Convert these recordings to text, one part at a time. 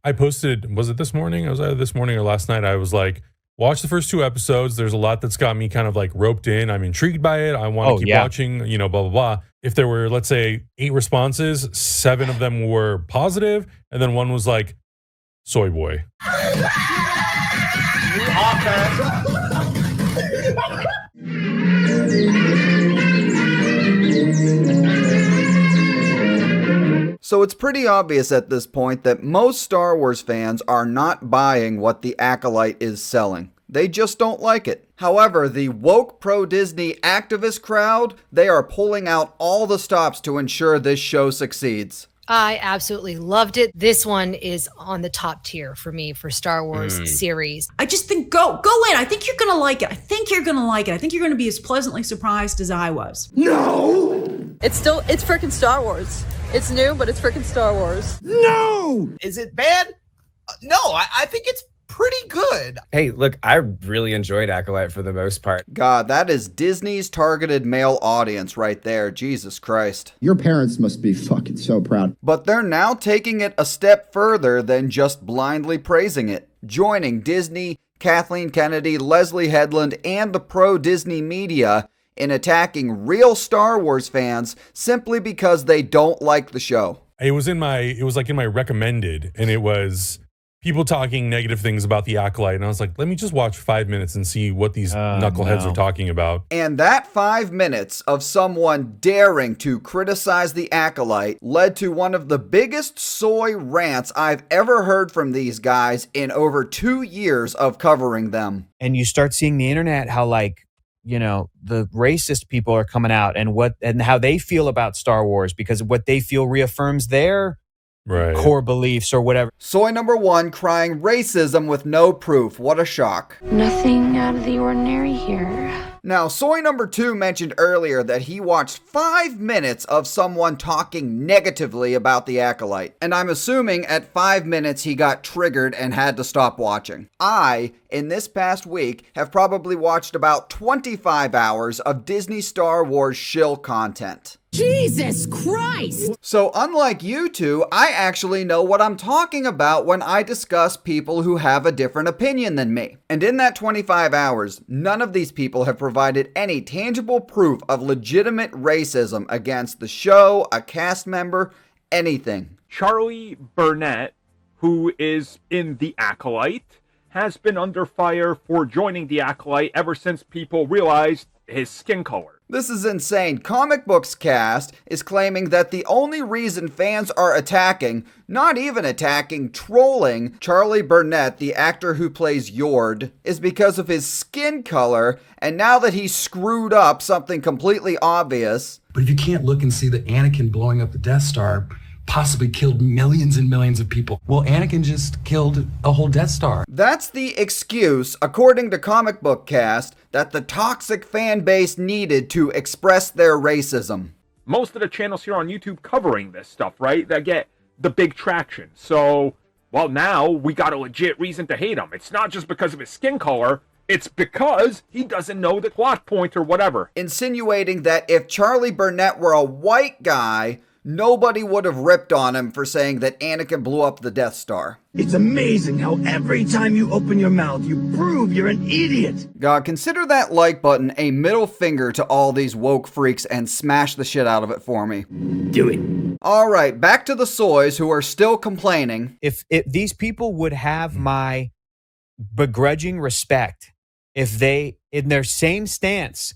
I posted, was it this morning? I was either this morning or last night. I was like, watch the first 2 episodes. There's a lot that's got me kind of like roped in. I'm intrigued by it. I want to keep watching, blah, blah, blah. If there were, let's say, 8 responses, 7 of them were positive, and then 1 was like, soy boy. So it's pretty obvious at this point that most Star Wars fans are not buying what the Acolyte is selling. They just don't like it. However, the woke pro-Disney activist crowd, they are pulling out all the stops to ensure this show succeeds. I absolutely loved it. This one is on the top tier for me for Star Wars series. I just think go in. I think you're going to like it. I think you're going to be as pleasantly surprised as I was. No! It's freaking Star Wars. It's new, but it's freaking Star Wars. No! Is it bad? No, I think it's pretty good. Hey, look, I really enjoyed Acolyte for the most part. God, that is Disney's targeted male audience right there. Jesus Christ. Your parents must be fucking so proud. But they're now taking it a step further than just blindly praising it. Joining Disney, Kathleen Kennedy, Leslie Headland, and the pro-Disney media in attacking real Star Wars fans simply because they don't like the show. It was in my recommended, and it was people talking negative things about the Acolyte, and I was like, let me just watch 5 minutes and see what these knuckleheads are talking about. And that 5 minutes of someone daring to criticize the Acolyte led to one of the biggest soy rants I've ever heard from these guys in over 2 years of covering them. And you start seeing the internet, how the racist people are coming out and how they feel about Star Wars because what they feel reaffirms their core beliefs or whatever. Soy number 1 crying racism with no proof. What a shock. Nothing out of the ordinary here. Now, Soy number 2 mentioned earlier that he watched 5 minutes of someone talking negatively about the Acolyte. And I'm assuming at 5 minutes he got triggered and had to stop watching. I, in this past week, have probably watched about 25 hours of Disney Star Wars shill content. Jesus Christ! So unlike you two, I actually know what I'm talking about when I discuss people who have a different opinion than me. And in that 25 hours, none of these people have provided any tangible proof of legitimate racism against the show, a cast member, anything. Charlie Burnett, who is in The Acolyte, has been under fire for joining The Acolyte ever since people realized his skin color. This is insane. Comic Books Cast is claiming that the only reason fans are attacking, not even attacking, trolling Charlie Burnett, the actor who plays Yord, is because of his skin color, and now that he's screwed up something completely obvious. But if you can't look and see that Anakin blowing up the Death Star possibly killed millions and millions of people, well, Anakin just killed a whole Death Star. That's the excuse, according to Comic Book Cast, that the toxic fan base needed to express their racism. Most of the channels here on YouTube covering this stuff, right, that get the big traction. So, well, now we got a legit reason to hate him. It's not just because of his skin color. It's because he doesn't know the plot point or whatever. Insinuating that if Charlie Burnett were a white guy, nobody would have ripped on him for saying that Anakin blew up the Death Star. It's amazing how every time you open your mouth, you prove you're an idiot. God, consider that like button a middle finger to all these woke freaks and smash the shit out of it for me. Do it. All right, back to the soys who are still complaining. If these people would have my begrudging respect, if they, in their same stance,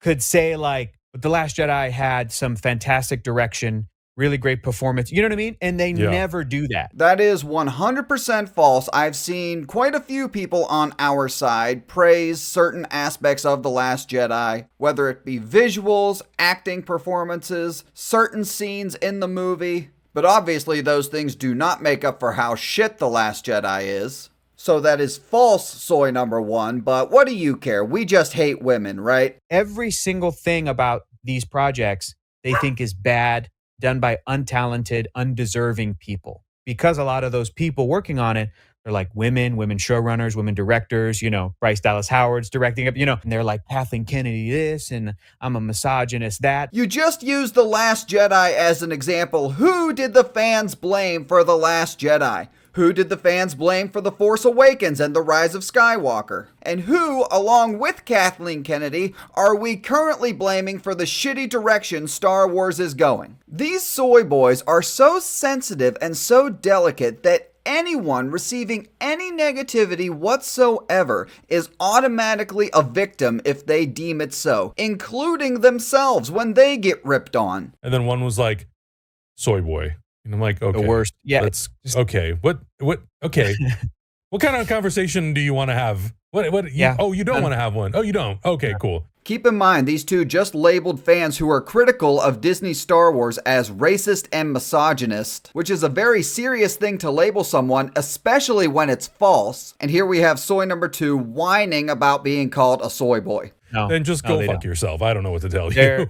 could say like, but The Last Jedi had some fantastic direction, really great performance. You know what I mean? And they never do that. That is 100% false. I've seen quite a few people on our side praise certain aspects of The Last Jedi, whether it be visuals, acting performances, certain scenes in the movie. But obviously those things do not make up for how shit The Last Jedi is. So that is false, soy number 1, but what do you care? We just hate women, right? Every single thing about these projects they think is bad, done by untalented, undeserving people. Because a lot of those people working on it, they're like women showrunners, women directors, Bryce Dallas Howard's directing it, and they're like Kathleen Kennedy this, and I'm a misogynist that. You just used The Last Jedi as an example. Who did the fans blame for The Last Jedi? Who did the fans blame for The Force Awakens and The Rise of Skywalker? And who, along with Kathleen Kennedy, are we currently blaming for the shitty direction Star Wars is going? These soy boys are so sensitive and so delicate that anyone receiving any negativity whatsoever is automatically a victim if they deem it so, including themselves when they get ripped on. And then one was like, soy boy. And I'm like, okay. The worst. Yeah. That's okay. What, okay. What kind of conversation do you want to have? Yeah. Oh, you don't want to have one. Oh, you don't. Okay, cool. Keep in mind, these two just labeled fans who are critical of Disney Star Wars as racist and misogynist, which is a very serious thing to label someone, especially when it's false. And here we have soy number 2 whining about being called a soy boy. No, then just go fuck yourself. I don't know what to tell you.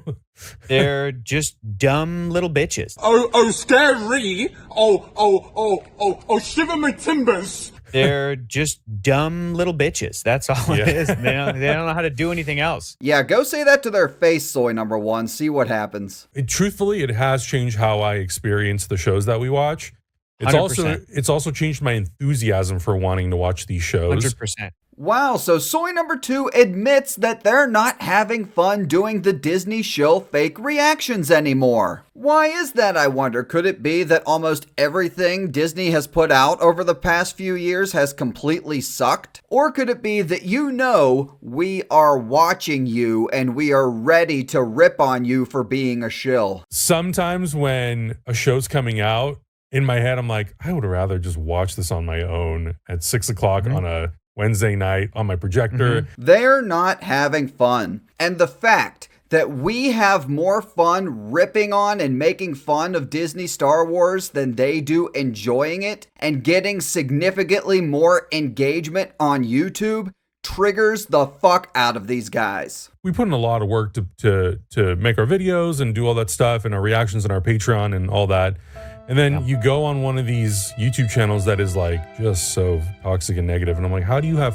They're just dumb little bitches. Oh, scary. Oh, shiver my timbers. They're just dumb little bitches. That's all it is. They don't know how to do anything else. Yeah, go say that to their face, soy number 1. See what happens. Truthfully, it has changed how I experience the shows that we watch. It's 100%. it's also changed my enthusiasm for wanting to watch these shows. 100%. Wow, so soy number 2 admits that they're not having fun doing the Disney shill fake reactions anymore. Why is that, I wonder? Could it be that almost everything Disney has put out over the past few years has completely sucked? Or could it be that we are watching you and we are ready to rip on you for being a shill? Sometimes when a show's coming out, in my head, I'm like, I would rather just watch this on my own at 6 o'clock on a Wednesday night on my projector. They're not having fun. And the fact that we have more fun ripping on and making fun of Disney Star Wars than they do enjoying it and getting significantly more engagement on YouTube triggers the fuck out of these guys. We put in a lot of work to make our videos and do all that stuff and our reactions and our Patreon and all that. And then you go on one of these YouTube channels that is like just so toxic and negative. And I'm like, how do you have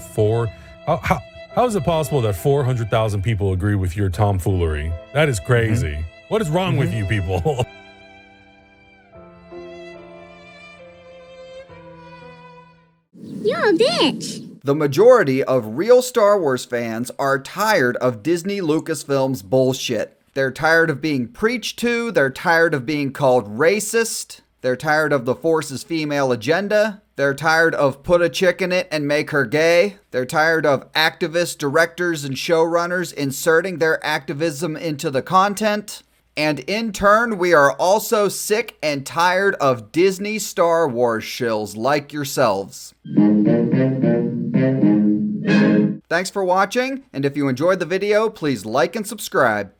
how is it possible that 400,000 people agree with your tomfoolery? That is crazy. What is wrong with you people? You're a bitch. The majority of real Star Wars fans are tired of Disney Lucasfilm's bullshit. They're tired of being preached to. They're tired of being called racist. They're tired of the Force's female agenda. They're tired of put a chick in it and make her gay. They're tired of activist directors and showrunners inserting their activism into the content. And in turn, we are also sick and tired of Disney Star Wars shills like yourselves. Thanks for watching, and if you enjoyed the video, please like and subscribe.